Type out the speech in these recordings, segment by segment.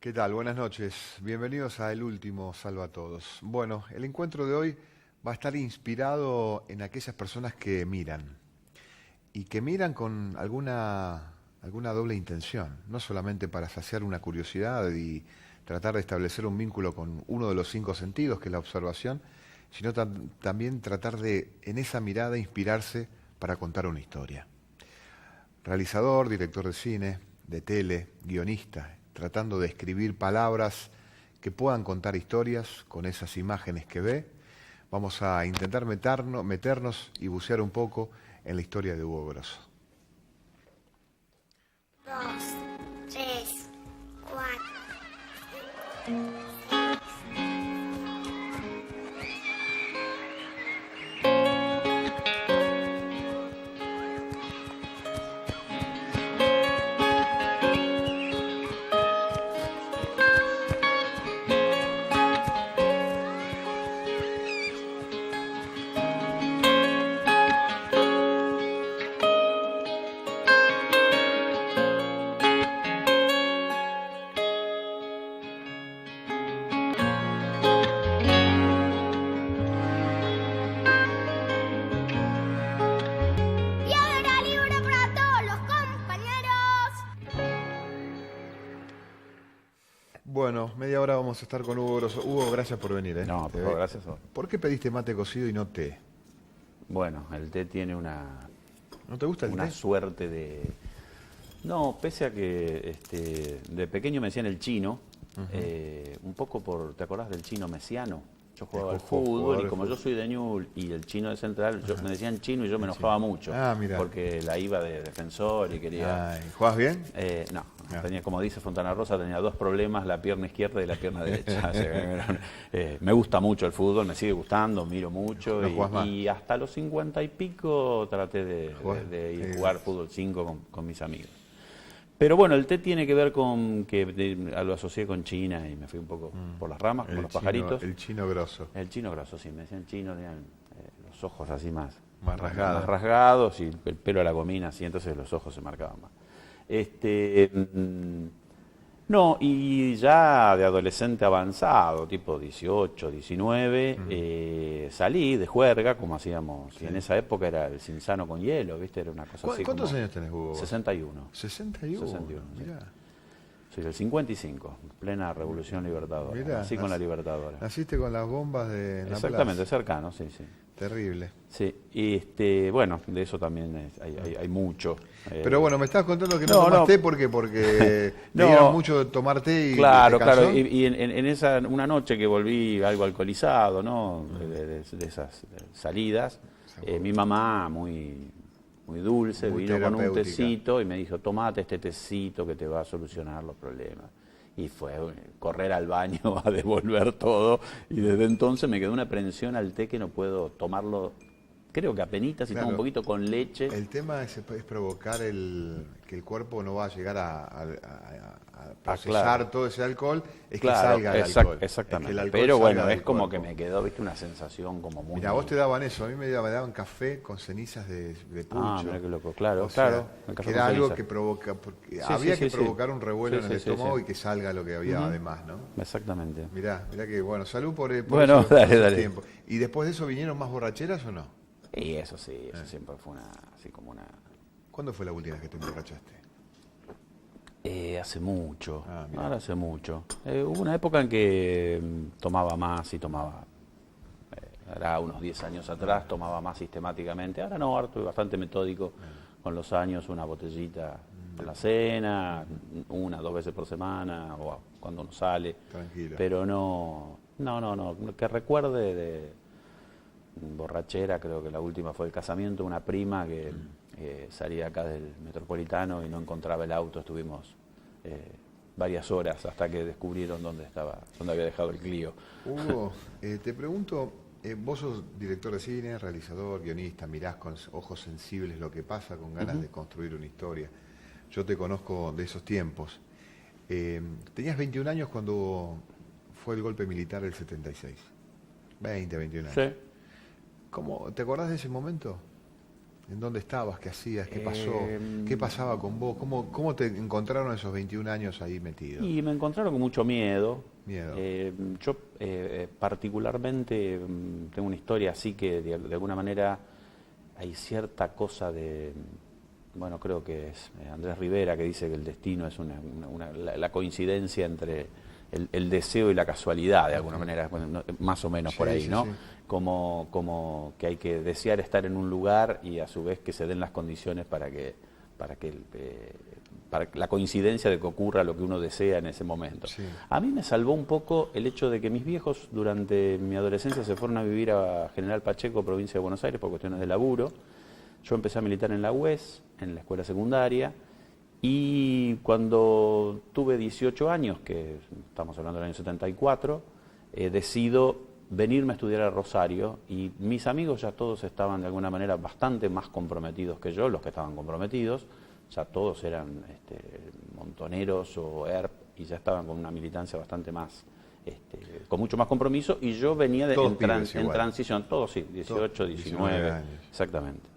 ¿Qué tal? Buenas noches. Bienvenidos a El Último Salva a Todos. Bueno, el encuentro de hoy va a estar inspirado en aquellas personas que miran y que miran con alguna doble intención, no solamente para saciar una curiosidad y tratar de establecer un vínculo con uno de los cinco sentidos, que es la observación, sino también tratar de, en esa mirada, inspirarse para contar una historia. Realizador, director de cine, de tele, guionista, tratando de escribir palabras que puedan contar historias con esas imágenes que ve. Vamos a intentar meternos y bucear un poco en la historia de Hugo Grosso. Dos, tres, cuatro. Piedra libre para todos los compañeros. Bueno, media hora vamos a estar con Hugo Grosso. Hugo, gracias por venir. No, por favor, gracias a vos. ¿Por qué pediste mate cocido y no té? Bueno, el té tiene una ¿No te gusta el té? suerte de... No, pese a que de pequeño me decían el chino, un poco por... ¿Te acordás del chino mesiano? Yo jugaba al fútbol y como yo soy de Ñul y el chino de Central, me decían chino y yo me enojaba mucho. Ah, mira. Porque la iba de defensor y quería... Ay, ¿jugás bien? No, Ah. tenía, como dice Fontana Rosa, tenía dos problemas, la pierna izquierda y la pierna derecha. O sea, me gusta mucho el fútbol, me sigue gustando, miro mucho. ¿No jugás más? Y hasta los 50 y pico traté ¿Jugás? de ir a Sí. jugar fútbol 5 con mis amigos. Pero bueno, el té tiene que ver con que lo asocié con China y me fui un poco por las ramas, como los pajaritos. El chino grosso. El chino grosso, sí, me decían chino, tenían los ojos así más Más rasgados y el pelo a la gomina, así, entonces los ojos se marcaban más. No, y ya de adolescente avanzado, tipo 18, 19, salí de juerga, como hacíamos, Sí. y en esa época era el cinzano con hielo, ¿viste? Era una cosa así ¿Cuántos como... años tenés, Hugo? 61. 61. 61, sí. Mirá. Soy del 55, plena revolución libertadora. Mirá, Así con la libertadora. Naciste con las bombas de la Exactamente, plaza. cercano, sí, sí. Terrible. Sí, y bueno, de eso también hay mucho. Pero bueno, me estabas contando que no, no, tomas no. té porque te No. dieron mucho de tomar té y Claro, te cansó. claro, y en esa, una noche que volví algo alcoholizado, ¿no? De esas salidas, mi mamá, muy dulce, Muy vino con un terapéutica. tecito y me dijo, tomate este tecito que te va a solucionar los problemas. Y fue correr al baño a devolver todo, y desde entonces me quedó una aprensión al té que no puedo tomarlo, creo que apenitas y Claro. tomo un poquito con leche. El tema es provocar que el cuerpo no va a llegar a procesar claro. todo ese alcohol, es Claro, que salga el alcohol. Es exactamente. que el alcohol Pero bueno, salga es del como cuerpo. que me quedó, viste, una sensación como muy... Mira, vos te daban eso, a mí me daban café con cenizas de pucho. Ah, mira qué loco, claro, O sea, claro. El café que era con algo ceniza. que provoca, porque Sí, había sí, que sí, provocar sí. un revuelo Sí, en el sí, sí, estómago sí. y que salga lo que había además, ¿no? Exactamente. Mirá que bueno, salud por Bueno, por dale, esos dale. tiempos. ¿Y después de eso vinieron más borracheras o no? Y eso sí, eso siempre fue así como una... ¿Cuándo fue la última vez que te emborrachaste? Hace mucho, Ah, mirá. ahora hace mucho. Hubo una época en que tomaba más y tomaba, era unos 10 años atrás, tomaba más sistemáticamente. Ahora no, ahora estoy bastante metódico con los años, una botellita por la cena, una, dos veces por semana, o cuando uno sale. Tranquilo. Pero no, que recuerde de borrachera, creo que la última fue el casamiento de una prima que salía acá del Metropolitano y no encontraba el auto, estuvimos varias horas hasta que descubrieron dónde había dejado el Clio. Hugo, te pregunto, vos sos director de cine, realizador, guionista, mirás con ojos sensibles lo que pasa, con ganas de construir una historia. Yo te conozco de esos tiempos. Tenías 21 años cuando fue el golpe militar del 76. 20, 21 años. Sí. ¿Te acordás de ese momento? ¿En dónde estabas? ¿Qué hacías? ¿Qué pasó? ¿Qué pasaba con vos? ¿Cómo te encontraron esos 21 años ahí metido? Y me encontraron con mucho miedo. Miedo. Yo particularmente tengo una historia así que de alguna manera hay cierta cosa de, bueno, creo que es Andrés Rivera que dice que el destino es la coincidencia entre el deseo y la casualidad, de alguna manera, bueno, más o menos por ahí, ¿no? Sí. Como que hay que desear estar en un lugar y a su vez que se den las condiciones para la coincidencia de que ocurra lo que uno desea en ese momento. Sí. A mí me salvó un poco el hecho de que mis viejos durante mi adolescencia se fueron a vivir a General Pacheco, provincia de Buenos Aires, por cuestiones de laburo. Yo empecé a militar en la UES, en la escuela secundaria, y cuando tuve 18 años, que estamos hablando del año 74, decido venirme a estudiar a Rosario, y mis amigos ya todos estaban de alguna manera bastante más comprometidos que yo, los que estaban comprometidos, ya todos eran montoneros o ERP y ya estaban con una militancia bastante más, con mucho más compromiso, y yo venía en transición, todos sí, 18, 19 años. Exactamente.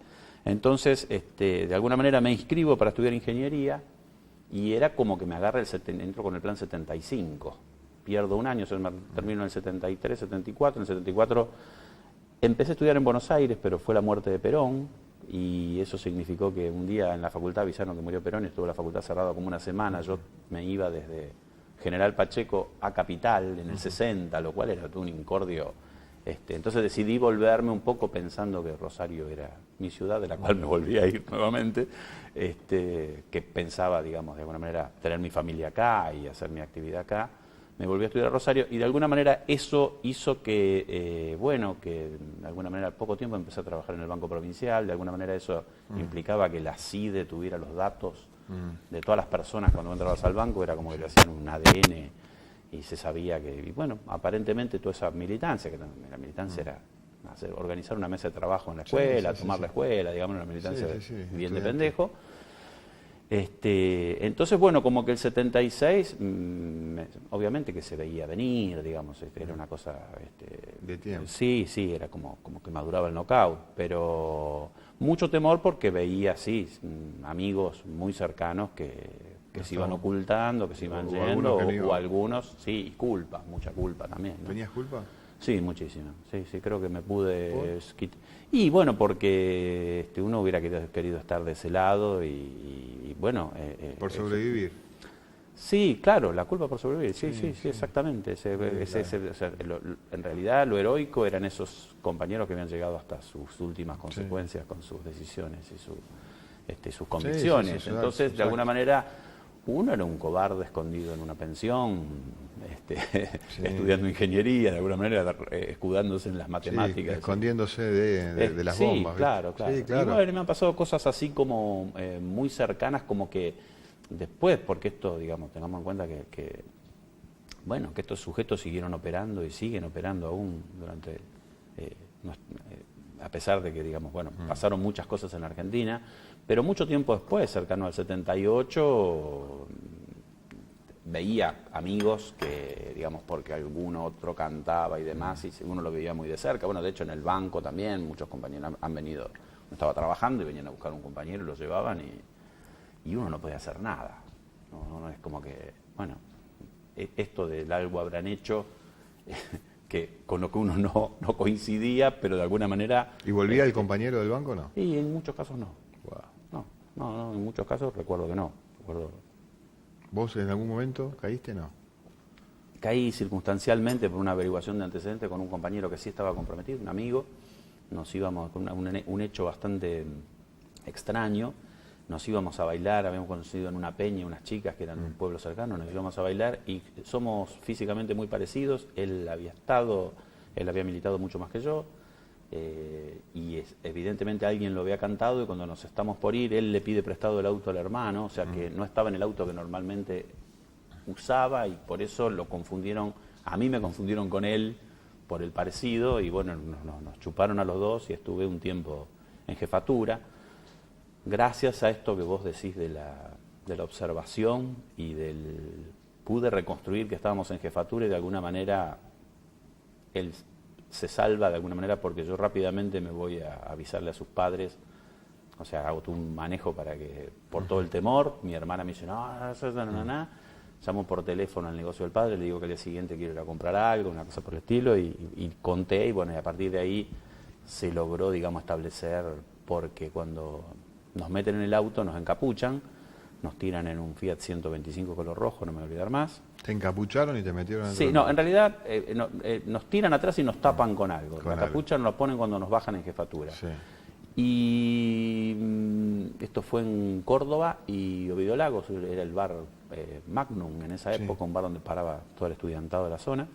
Entonces, de alguna manera me inscribo para estudiar ingeniería y era como que me agarra entro con el plan 75. Pierdo un año, termino en el 73, 74, en el 74 empecé a estudiar en Buenos Aires, pero fue la muerte de Perón, y eso significó que un día en la facultad avisaron que murió Perón y estuvo la facultad cerrada como una semana. Yo me iba desde General Pacheco a Capital en el 60, lo cual era todo un incordio. Entonces decidí volverme un poco pensando que Rosario era mi ciudad, de la cual me volví a ir nuevamente, que pensaba, digamos, de alguna manera tener mi familia acá y hacer mi actividad acá. Me volví a estudiar a Rosario y de alguna manera eso hizo que, que de alguna manera al poco tiempo empecé a trabajar en el Banco Provincial. De alguna manera eso implicaba que la CIDE tuviera los datos de todas las personas cuando entrabas al banco, era como que le hacían un ADN y se sabía que, y bueno, aparentemente toda esa militancia, que la militancia era organizar una mesa de trabajo en la escuela, tomar la escuela, digamos, una militancia bien de pendejo. Entonces, bueno, como que el 76, obviamente que se veía venir, digamos, era una cosa... de tiempo. Sí, era como que maduraba el knockout, pero mucho temor porque veía, amigos muy cercanos que se iban ocultando, que se iban yendo, o algunos, sí, y culpa, mucha culpa también, ¿no? ¿Tenías culpa? Sí, muchísima. Sí, creo que me pude... Y bueno, porque uno hubiera querido estar de ese lado y bueno... por sobrevivir. Sí, claro, la culpa por sobrevivir, sí, exactamente. En realidad lo heroico eran esos compañeros que habían llegado hasta sus últimas consecuencias con sus decisiones y sus convicciones. Entonces, de alguna manera... Uno era un cobarde escondido en una pensión, estudiando ingeniería, de alguna manera escudándose en las matemáticas. Escondiéndose de las bombas. Claro. Y bueno, me han pasado cosas así como muy cercanas, como que después, porque esto, digamos, tengamos en cuenta que estos sujetos siguieron operando y siguen operando aún durante, a pesar de que, digamos, pasaron muchas cosas en la Argentina. Pero mucho tiempo después, cercano al 78, veía amigos que, digamos, porque alguno otro cantaba y demás, y uno lo veía muy de cerca. Bueno, de hecho en el banco también muchos compañeros han venido, estaba trabajando y venían a buscar un compañero y lo llevaban y uno no podía hacer nada. No es como que, esto del algo habrán hecho... que con lo que uno no coincidía, pero de alguna manera... ¿Y volvía el compañero del banco o no? Y en muchos casos no. Wow. No, en muchos casos recuerdo que no. ¿Vos en algún momento caíste? No. Caí circunstancialmente por una averiguación de antecedentes con un compañero que sí estaba comprometido, un amigo. Nos íbamos con un hecho bastante extraño. Nos íbamos a bailar, habíamos conocido en una peña unas chicas que eran de un pueblo cercano, nos íbamos a bailar y somos físicamente muy parecidos. Él había militado mucho más que yo. Evidentemente alguien lo había cantado y cuando nos estamos por ir, él le pide prestado el auto al hermano, o sea que no estaba en el auto que normalmente usaba y por eso lo confundieron, a mí me confundieron con él por el parecido y bueno, nos chuparon a los dos y estuve un tiempo en jefatura. Gracias a esto que vos decís de la observación y pude reconstruir que estábamos en jefatura y de alguna manera él se salva de alguna manera porque yo rápidamente me voy a avisarle a sus padres O sea, hago todo un manejo para que, por todo el temor, mi hermana me dice, no. Llamo por teléfono al negocio del padre, le digo que al día siguiente quiero ir a comprar algo, una cosa por el estilo, y conté, y bueno, y a partir de ahí se logró, digamos, establecer, porque cuando nos meten en el auto, nos encapuchan, nos tiran en un Fiat 125 color rojo, no me voy a olvidar más. ¿Te encapucharon y te metieron en Sí, no, en realidad nos tiran atrás y nos tapan con algo. Con La capucha nos la ponen cuando nos bajan en jefatura. Sí. Y esto fue en Córdoba y Ovidio Lagos, era el bar Magnum en esa época, un bar donde paraba todo el estudiantado de la zona.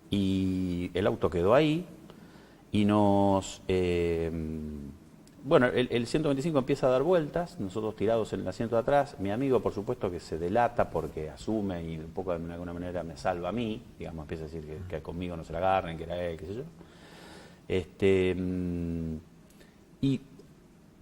Y el auto quedó ahí y nos... bueno, el 125 empieza a dar vueltas, nosotros tirados en el asiento de atrás, mi amigo por supuesto que se delata porque asume y un poco de alguna manera me salva a mí, digamos, empieza a decir que conmigo no se la agarren, que era él, qué sé yo. Y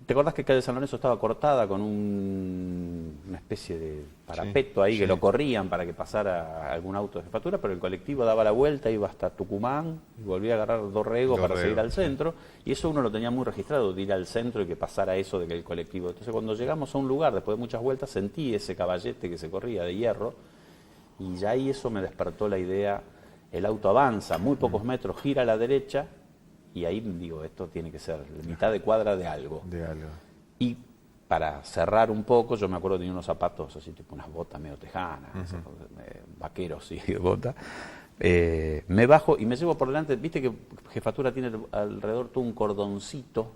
¿te acordás que calle San Lorenzo estaba cortada con una especie de parapeto ahí que lo corrían para que pasara algún auto de jefatura, pero el colectivo daba la vuelta, iba hasta Tucumán y volvía a agarrar Dorrego para seguir al centro, y eso uno lo tenía muy registrado, de ir al centro y que pasara eso de que el colectivo... Entonces cuando llegamos a un lugar, después de muchas vueltas, sentí ese caballete que se corría de hierro, y ya ahí eso me despertó la idea, el auto avanza muy pocos metros, gira a la derecha, y ahí digo, esto tiene que ser mitad de cuadra de algo. De algo. Y para cerrar un poco, yo me acuerdo de tenía unos zapatos así, tipo unas botas medio tejanas, vaqueros y botas. Me bajo y me llevo por delante, viste que jefatura tiene alrededor todo un cordoncito,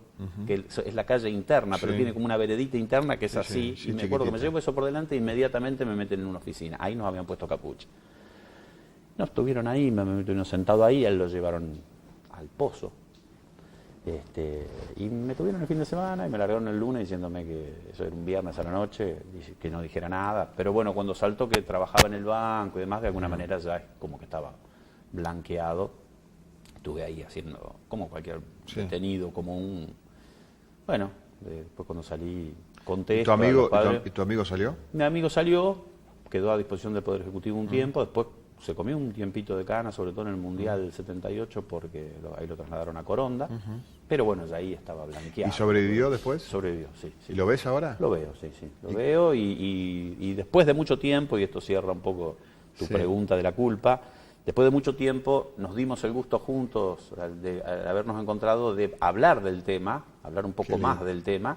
que es la calle interna, pero tiene como una veredita interna que es así, y me acuerdo que me llevo eso por delante e inmediatamente me meten en una oficina. Ahí nos habían puesto capucha. No estuvieron ahí, me metieron sentado ahí, él lo llevaron al pozo. Y me tuvieron el fin de semana y me largaron el lunes diciéndome que eso era un viernes a la noche, que no dijera nada. Pero bueno, cuando saltó que trabajaba en el banco y demás, de alguna manera ya es como que estaba blanqueado. Estuve ahí haciendo como cualquier detenido, como un... Bueno, después cuando salí conté ¿Y tu amigo, ¿y tu amigo salió? Mi amigo salió, quedó a disposición del Poder Ejecutivo un tiempo, después se comió un tiempito de cana, sobre todo en el Mundial del 78, porque ahí lo trasladaron a Coronda, pero bueno, ya ahí estaba blanqueado. ¿Y sobrevivió después? Sobrevivió, sí. ¿Y lo ves ahora? Lo veo, sí. Lo veo y después de mucho tiempo, y esto cierra un poco tu pregunta de la culpa, después de mucho tiempo nos dimos el gusto juntos, de habernos encontrado, de hablar del tema, hablar un poco más del tema,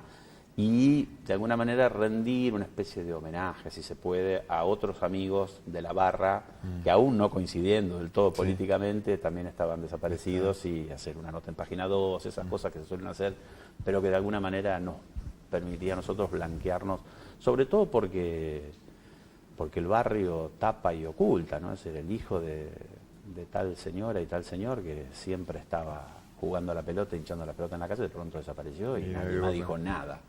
y de alguna manera rendir una especie de homenaje, si se puede, a otros amigos de la barra que aún no coincidiendo del todo políticamente también estaban desaparecidos, y hacer una nota en página 2, esas cosas que se suelen hacer, pero que de alguna manera nos permitía a nosotros blanquearnos, sobre todo porque el barrio tapa y oculta, ¿no? Es el hijo de tal señora y tal señor que siempre estaba jugando a la pelota, hinchando la pelota en la calle, de pronto desapareció y nadie dijo nada.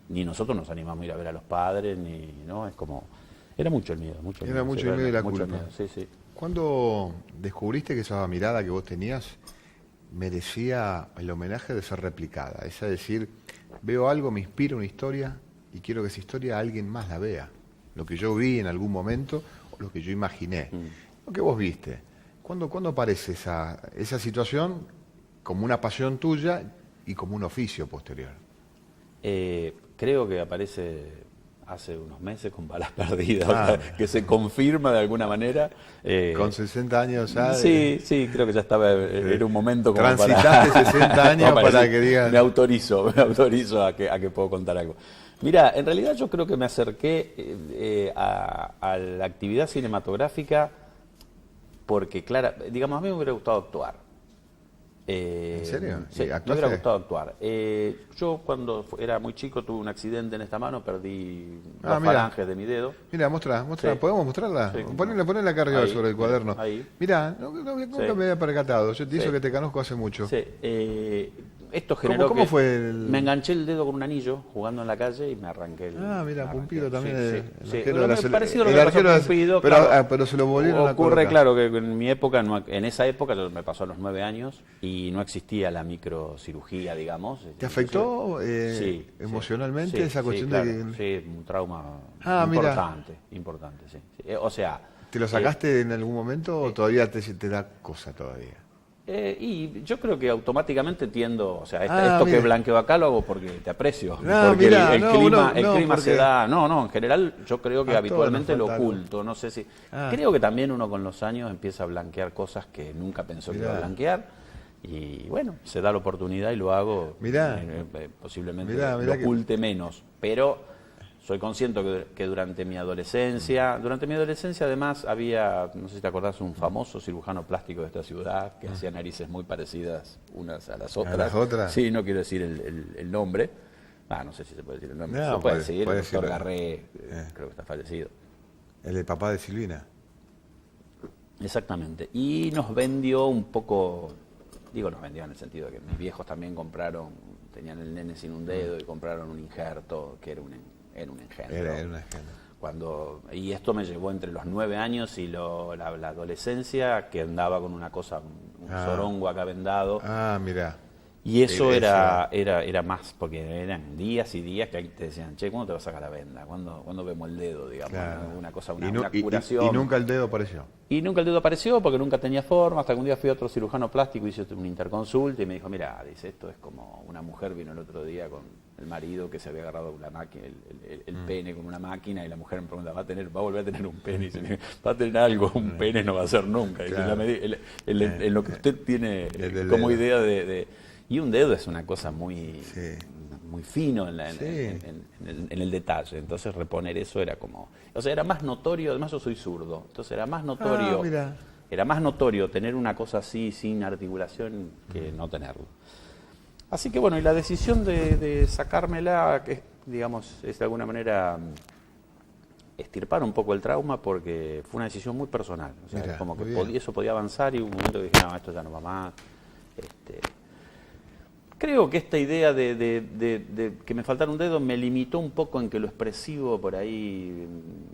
Ni nosotros nos animamos a ir a ver a los padres, no, es como... Era mucho el miedo, mucho el miedo. Era mucho el miedo y la culpa. Miedo, sí. ¿Cuándo descubriste que esa mirada que vos tenías merecía el homenaje de ser replicada? Es decir, veo algo, me inspira una historia y quiero que esa historia alguien más la vea. Lo que yo vi en algún momento o lo que yo imaginé. Lo que vos viste. ¿Cuándo aparece esa situación como una pasión tuya y como un oficio posterior? Creo que aparece hace unos meses con Balas Perdidas, que se confirma de alguna manera. Con 60 años ya. Sí, creo que ya estaba, era un momento como transitaste 60 años para que digas. Me autorizo a que puedo contar algo. Mira, en realidad yo creo que me acerqué a la actividad cinematográfica porque, claro, digamos, a mí me hubiera gustado actuar. ¿En serio? Sí, me hubiera gustado actuar. Yo cuando era muy chico tuve un accidente en esta mano, perdí dos falanges de mi dedo. Mira, mostrá. Sí. ¿Podemos mostrarla? Sí, ponela acá arriba sobre el cuaderno. Ahí. Mira, nunca me había percatado. Yo te hizo que te conozco hace mucho. Sí. Esto generó ¿Cómo fue me enganché el dedo con un anillo jugando en la calle y me arranqué el... mira, Pumpido también. Sí. Parecido a lo que pasó con Pumpido. Pero se lo volvieron a ocurre, claro, que en mi época, en esa época, me pasó a los 9 años y no existía la microcirugía, digamos. ¿Te afectó emocionalmente esa cuestión de que...? Sí, un trauma importante, sí. O sea... ¿Te lo sacaste en algún momento o todavía te da cosa todavía? Y yo creo que automáticamente tiendo, o sea, Ah, esto mira. que blanqueo acá lo hago porque te aprecio. No, porque mirá, el no, clima, no, el no, clima porque- se da. No, en general yo creo que A todos habitualmente nos lo falta algo. oculto. No sé si. Ah. Creo que también uno con los años empieza a blanquear cosas que nunca pensó que iba a Mirá. blanquear. Y bueno, se da la oportunidad y lo hago. Mirá. Posiblemente Mirá lo que- oculte menos. Pero soy consciente que durante mi adolescencia además había, no sé si te acordás, un famoso cirujano plástico de esta ciudad que hacía narices muy parecidas unas a las otras. las otras? Sí, no quiero decir el nombre. No sé si se puede decir el nombre. No, Se puede puede- decir, puede el doctor decirlo. Garré, creo que está fallecido. El papá de Silvina. Exactamente. Y nos vendió un poco, digo nos vendió en el sentido de que mis viejos también tenían el nene sin un dedo y compraron un injerto que era un engendro. Era una agenda. Y esto me llevó entre los 9 años y la adolescencia, que andaba con una cosa, un sorongo acá vendado. Ah, mirá. Y eso Ese- era más, porque eran días y días que ahí te decían, che, ¿cuándo te vas a sacar la venda? ¿Cuándo vemos el dedo, digamos? Claro. ¿No? Una cosa, Y nu- una y- curación. y nunca el dedo apareció. Y nunca el dedo apareció porque nunca tenía forma, hasta que un día fui a otro cirujano plástico, hice una interconsulta y me dijo, mira, dice, esto es como una mujer vino el otro día con el marido que se había agarrado la máquina, el pene con una máquina, y la mujer me pregunta, ¿va a volver a tener un pene? Y dice, va a tener algo, un pene no va a ser nunca. Dice, Claro. en lo que usted tiene del como dedo. idea de... Y un dedo es una cosa muy, Sí. muy fino en Sí. en el detalle. Entonces reponer eso era como... O sea, era más notorio, además yo soy zurdo, entonces era más notorio... mirá. Era más notorio tener una cosa así sin articulación que no tenerlo. Así que bueno, y la decisión de sacármela, que digamos, es de alguna manera extirpar un poco el trauma, porque fue una decisión muy personal. O sea, Mirá, como que muy bien. eso podía avanzar y hubo un momento que dije, no, esto ya no va más. Creo que esta idea de que me faltara un dedo me limitó un poco en que lo expresivo por ahí,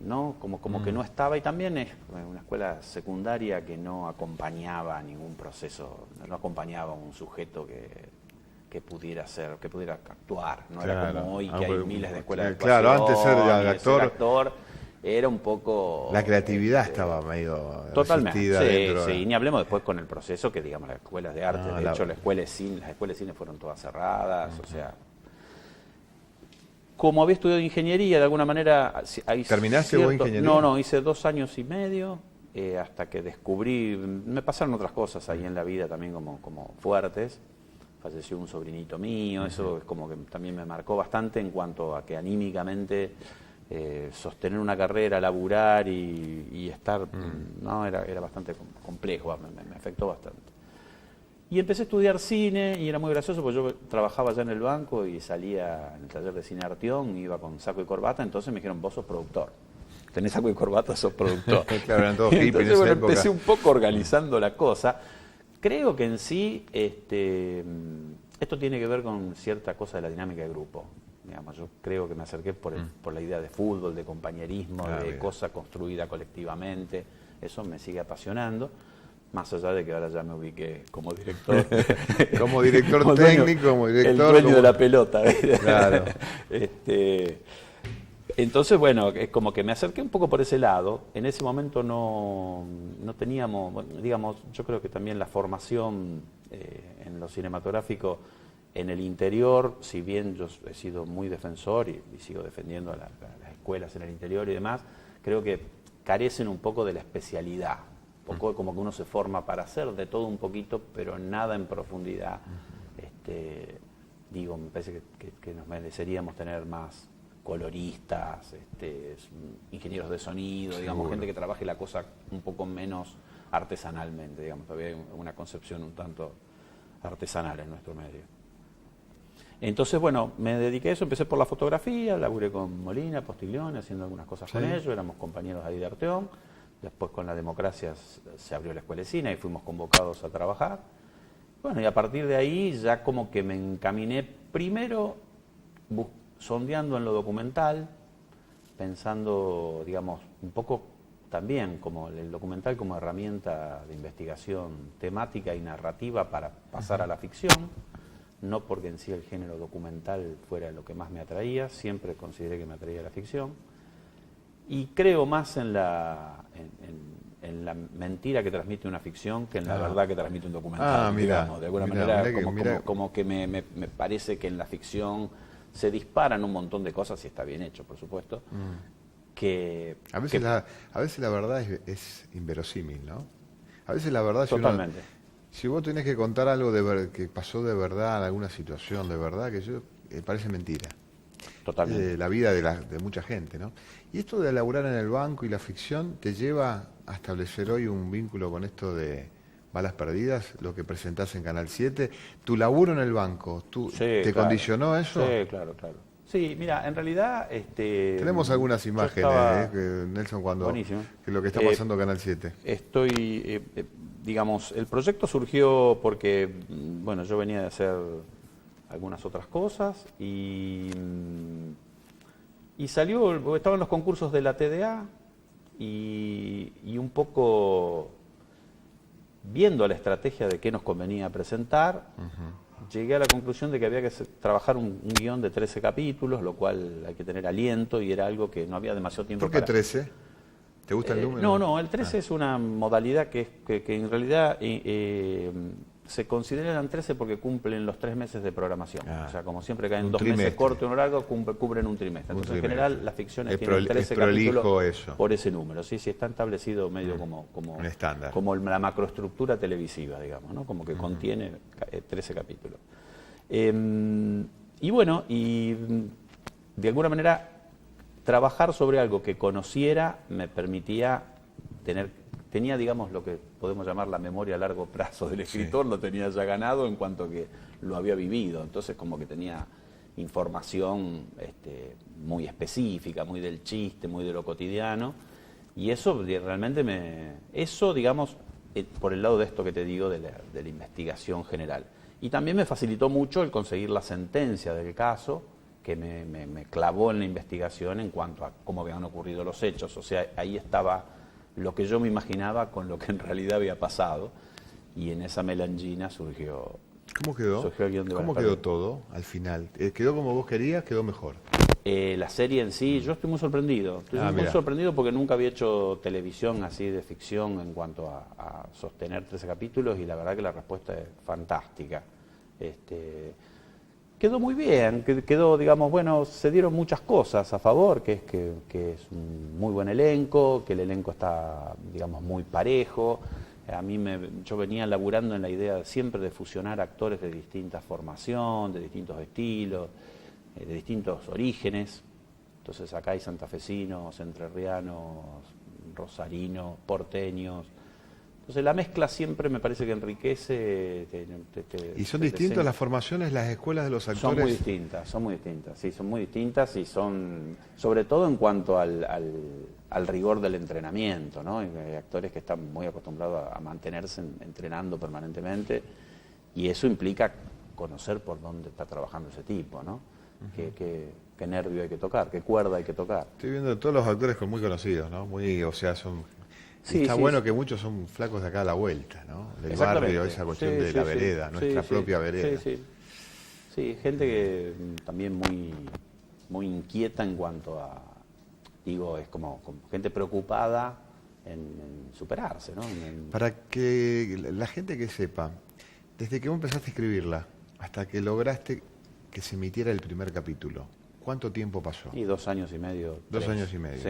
¿no? Como que no estaba, y también es una escuela secundaria que no acompañaba a ningún proceso, no acompañaba a un sujeto que pudiera actuar, no era Claro. como hoy que hay Porque- miles de escuelas de claro, actuación. antes ser y de actor- actor era un poco... La creatividad estaba medio Totalmente, resistida sí, dentro. sí, y ni hablemos después con el proceso que, digamos, las escuelas de arte, No, de la- hecho las escuelas de cine fueron todas cerradas, o sea... Como había estudiado ingeniería, de alguna manera... hay ¿Terminaste vos ingeniería? No, hice 2 años y medio, hasta que descubrí... Me pasaron otras cosas ahí en la vida también como fuertes. Falleció un sobrinito mío, eso es como que también me marcó bastante en cuanto a que anímicamente... sostener una carrera, laburar y estar, no, era bastante complejo, me afectó bastante. Y empecé a estudiar cine y era muy gracioso porque yo trabajaba allá en el banco y salía en el taller de cine Arteón, iba con saco y corbata, entonces me dijeron, vos sos productor. Tenés saco y corbata, sos productor. Claro, eran todos hippies en Entonces, esa bueno, época. empecé un poco organizando la cosa. Creo que en sí esto tiene que ver con cierta cosa de la dinámica de grupo. Digamos, yo creo que me acerqué por la idea de fútbol, de compañerismo, de bien. cosa construida colectivamente. Eso me sigue apasionando, más allá de que ahora ya me ubiqué como director. Como director Como dueño- técnico, como el director. dueño como- de la pelota. ¿Viste? Claro. Entonces, bueno, es como que me acerqué un poco por ese lado. En ese momento no teníamos, bueno, digamos, yo creo que también la formación en lo cinematográfico en el interior, si bien yo he sido muy defensor y sigo defendiendo a las escuelas en el interior y demás, creo que carecen un poco de la especialidad. Un poco como que uno se forma para hacer de todo un poquito, pero nada en profundidad. Digo, me parece que nos mereceríamos tener más coloristas, ingenieros de sonido, digamos, gente que trabaje la cosa un poco menos artesanalmente, digamos, todavía hay una concepción un tanto artesanal en nuestro medio. Entonces, bueno, me dediqué a eso, empecé por la fotografía, laburé con Molina, Postiglione, haciendo algunas cosas con ellos, éramos compañeros ahí de Arteón, después con la democracia se abrió la escuela de cine y fuimos convocados a trabajar. Bueno, y a partir de ahí ya como que me encaminé primero sondeando en lo documental, pensando, digamos, un poco también como el documental como herramienta de investigación temática y narrativa para pasar a la ficción, no porque en sí el género documental fuera lo que más me atraía, siempre consideré que me atraía la ficción, y creo más en en la mentira que transmite una ficción que en la verdad que transmite un documental. Digamos. De alguna manera, como que me parece que en la ficción se disparan un montón de cosas, si está bien hecho, por supuesto, que... A veces la verdad es inverosímil, ¿no? A veces la verdad... Totalmente. Si vos tenés que contar algo que pasó de verdad en alguna situación, de verdad, parece mentira. Totalmente. La vida de mucha gente, ¿no? Y esto de laburar en el banco y la ficción te lleva a establecer hoy un vínculo con esto de Balas Perdidas, lo que presentás en Canal 7. Tu laburo en el banco, ¿te condicionó eso? Sí, claro. Sí, mira, en realidad... Tenemos algunas imágenes, Nelson, buenísimo. Que lo que está pasando en Canal 7. Digamos, el proyecto surgió porque, bueno, yo venía de hacer algunas otras cosas y salió, estaba en los concursos de la TDA y un poco viendo la estrategia de qué nos convenía presentar, llegué a la conclusión de que había que trabajar un guión de 13 capítulos, lo cual hay que tener aliento y era algo que no había demasiado tiempo para... ¿Por qué 13? ¿Te gusta el número? No, el 13 es una modalidad que en realidad se consideran 13 porque cumplen los 3 meses de programación. O sea, como siempre caen 2 meses cortos y uno largo, cubren un trimestre. Entonces, en general, las ficciones tienen 13 capítulos eso. por ese número. Sí, está establecido medio como un estándar. Como la macroestructura televisiva, digamos, ¿no? Como que contiene 13 capítulos. Y bueno, de alguna manera... Trabajar sobre algo que conociera me permitía tenía, digamos, lo que podemos llamar la memoria a largo plazo del escritor, lo tenía ya ganado en cuanto que lo había vivido. Entonces, como que tenía información muy específica, muy del chiste, muy de lo cotidiano. Y eso realmente digamos, por el lado de esto que te digo de la investigación general. Y también me facilitó mucho el conseguir la sentencia del caso, que me clavó en la investigación en cuanto a cómo habían ocurrido los hechos. O sea, ahí estaba lo que yo me imaginaba con lo que en realidad había pasado, y en esa melangina surgió... ¿Cómo quedó? ¿Cómo quedó todo al final? ¿Quedó como vos querías? ¿Quedó mejor? La serie en sí, yo estoy muy sorprendido. Muy sorprendido porque nunca había hecho televisión así de ficción en cuanto a sostener 13 capítulos, y la verdad que la respuesta es fantástica. Quedó muy bien, quedó, digamos, bueno, se dieron muchas cosas a favor, que es un muy buen elenco, que el elenco está, digamos, muy parejo. Yo venía laburando en la idea siempre de fusionar actores de distinta formación, de distintos estilos, de distintos orígenes. Entonces acá hay santafesinos, entrerrianos, rosarinos, porteños. Entonces la mezcla siempre me parece que enriquece. ¿Y son distintas las formaciones, las escuelas de los actores? Son muy distintas, sí, son muy distintas, y son, sobre todo en cuanto al rigor del entrenamiento, ¿no? Hay actores que están muy acostumbrados a mantenerse entrenando permanentemente, y eso implica conocer por dónde está trabajando ese tipo, ¿no? Qué nervio hay que tocar, qué cuerda hay que tocar. Estoy viendo todos los actores muy conocidos, ¿no? Son... Sí, está bueno que muchos son flacos de acá a la vuelta, ¿no? Del barrio, esa cuestión de la vereda, nuestra propia vereda. Sí, gente que también muy inquieta en cuanto a, digo, es como gente preocupada en superarse, ¿no? Para que la gente que sepa, desde que vos empezaste a escribirla hasta que lograste que se emitiera el primer capítulo, ¿cuánto tiempo pasó? Y 2 años y medio. 2 años y medio.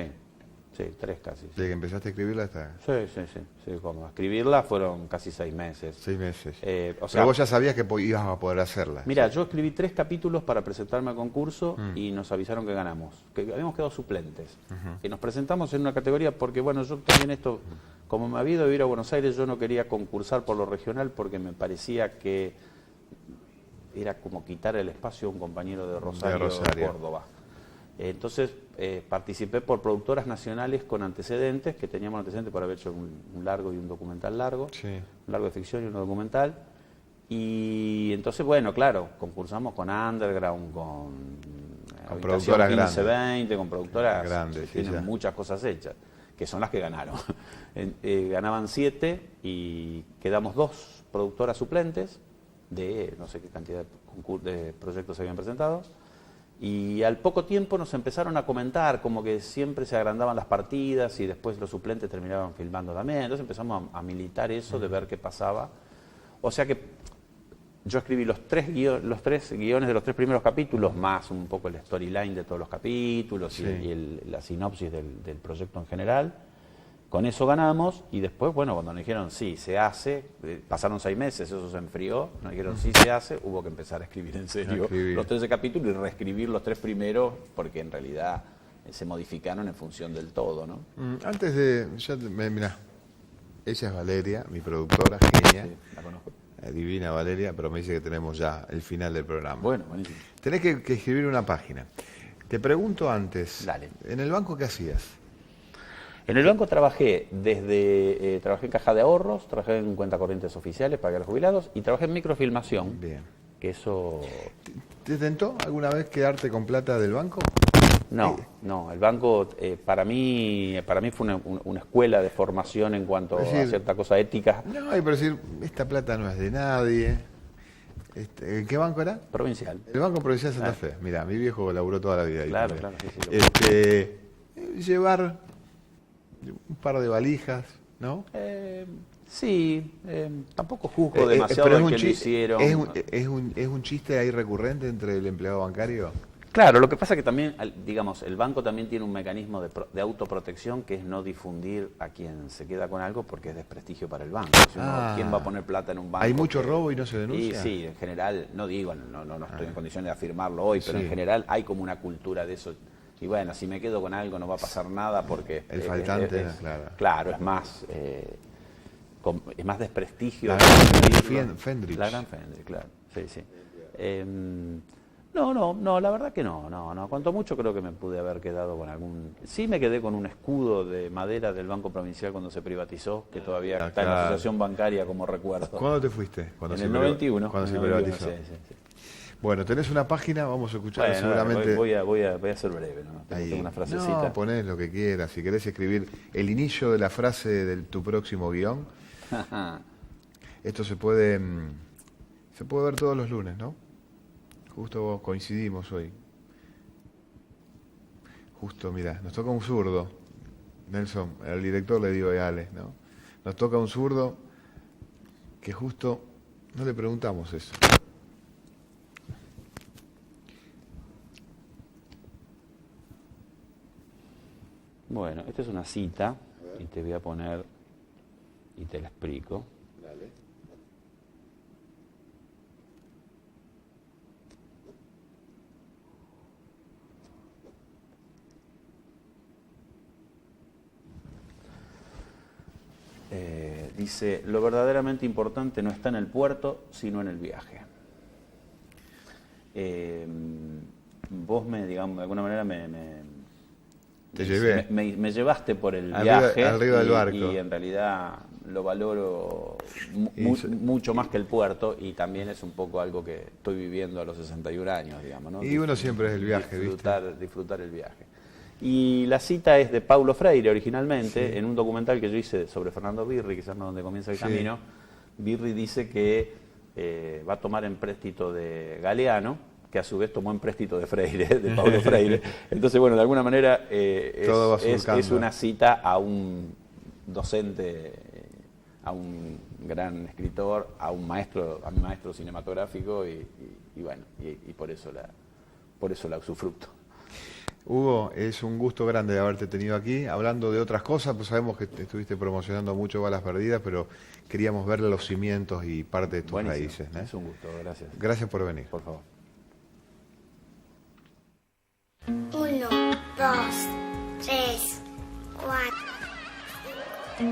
Sí, 3 casi. ¿Desde que empezaste a escribirla hasta...? Sí, como escribirla fueron casi 6 meses. 6 meses. O sea, pero vos ya sabías que ibas a poder hacerla. Mira, yo escribí 3 capítulos para presentarme al concurso y nos avisaron que ganamos, que habíamos quedado suplentes. Y nos presentamos en una categoría porque, bueno, yo también como me había ido a vivir a Buenos Aires, yo no quería concursar por lo regional porque me parecía que era como quitar el espacio a un compañero de Rosario. Córdoba. Entonces participé por productoras nacionales con antecedentes, que teníamos antecedentes por haber hecho un largo y un documental largo, un largo de ficción y un documental. Y entonces, bueno, claro, concursamos con Underground, con productoras 1520, con productoras grandes, que tienen muchas cosas hechas, que son las que ganaron. Ganaban 7 y quedamos 2 productoras suplentes de no sé qué cantidad de proyectos se habían presentado. Y al poco tiempo nos empezaron a comentar como que siempre se agrandaban las partidas y después los suplentes terminaban filmando también. Entonces empezamos a militar eso, de ver qué pasaba. O sea que yo escribí los tres guiones de los 3 primeros capítulos, más un poco el storyline de todos los capítulos Sí. y la sinopsis del proyecto en general. Con eso ganamos y después, bueno, cuando nos dijeron sí, se hace, pasaron 6 meses, eso se enfrió, nos dijeron sí, se hace, hubo que empezar a escribir en serio los 13 capítulos y reescribir los 3 primeros, porque en realidad se modificaron en función del todo, ¿no? Antes de... Mirá, ella es Valeria, mi productora, genia. Sí, la conozco. Divina Valeria, pero me dice que tenemos ya el final del programa. Bueno, buenísimo. Tenés que escribir una página. Te pregunto antes, Dale. ¿en el banco qué hacías? En el banco trabajé trabajé en caja de ahorros, trabajé en cuentas corrientes oficiales para los jubilados y trabajé en microfilmación. Bien. Que eso... ¿Te tentó alguna vez quedarte con plata del banco? No, el banco para mí fue una escuela de formación en cuanto Es decir, a cierta cosa ética. No, hay por decir, esta plata no es de nadie. ¿En qué banco era? Provincial. El Banco Provincial de Santa Fe. Mirá, mi viejo laburó toda la vida ahí. Claro, también. claro, sí, Llevar un par de valijas, ¿no? Sí, tampoco juzgo demasiado pero al es que un lo chi- hicieron. es un chiste ahí recurrente entre el empleado bancario. Claro, lo que pasa es que también, digamos, el banco también tiene un mecanismo de autoprotección que es no difundir a quien se queda con algo porque es desprestigio para el banco. Si uno, ¿quién va a poner plata en un banco? ¿Hay mucho robo y no se denuncia? Y sí, en general, no digo, no estoy en condiciones de afirmarlo hoy, pero Sí. en general hay como una cultura de eso. Y bueno, si me quedo con algo no va a pasar nada porque... El faltante, claro. Claro, es más desprestigio. La gran Fendrich. La gran Fendrich, claro. Sí, sí. No, la verdad que no. Cuanto mucho creo que me pude haber quedado con algún... Sí me quedé con un escudo de madera del Banco Provincial cuando se privatizó, que todavía está en la claro. asociación bancaria como recuerdo. ¿Cuándo te fuiste? Cuando En se el priva- 91. Cuando en se el 91, privatizó. sí. Bueno, tenés una página, vamos a escuchar Bueno, seguramente. voy a ser breve, ¿no? Tengo una frasecita. No, ponés lo que quieras. Si querés escribir el inicio de la frase de tu próximo guión, esto se puede ver todos los lunes, ¿no? Justo coincidimos hoy. Justo, mira, nos toca un zurdo. Nelson, al director le digo a Ale, ¿no? Nos toca un zurdo que justo no le preguntamos eso. Bueno, esta es una cita y te voy a poner y te la explico. Dice, lo verdaderamente importante no está en el puerto, sino en el viaje. Vos digamos, de alguna manera Te llevé. me llevaste por el Arriba- viaje arriba del barco. y en realidad lo valoro Y mucho más que el puerto y también es un poco algo que estoy viviendo a los 61 años, digamos, ¿no? Y uno siempre es el viaje, disfrutar el viaje. Y la cita es de Paulo Freire originalmente, en un documental que yo hice sobre Fernando Birri, quizás no donde comienza el Sí. camino. Birri dice que va a tomar empréstito de Galeano, que a su vez tomó empréstito de Freire, de Paulo Freire. Entonces, bueno, de alguna manera Todo va es surcando. una cita a un docente, a un gran escritor, a mi maestro cinematográfico y bueno, y por eso la usufructo. Hugo, es un gusto grande de haberte tenido aquí. Hablando de otras cosas, pues sabemos que te estuviste promocionando mucho Balas Perdidas, pero queríamos ver los cimientos y parte de tus Buenísimo. raíces, ¿eh? Es un gusto, gracias. Gracias por venir. Por favor. 1, 2, 3, 4, 5,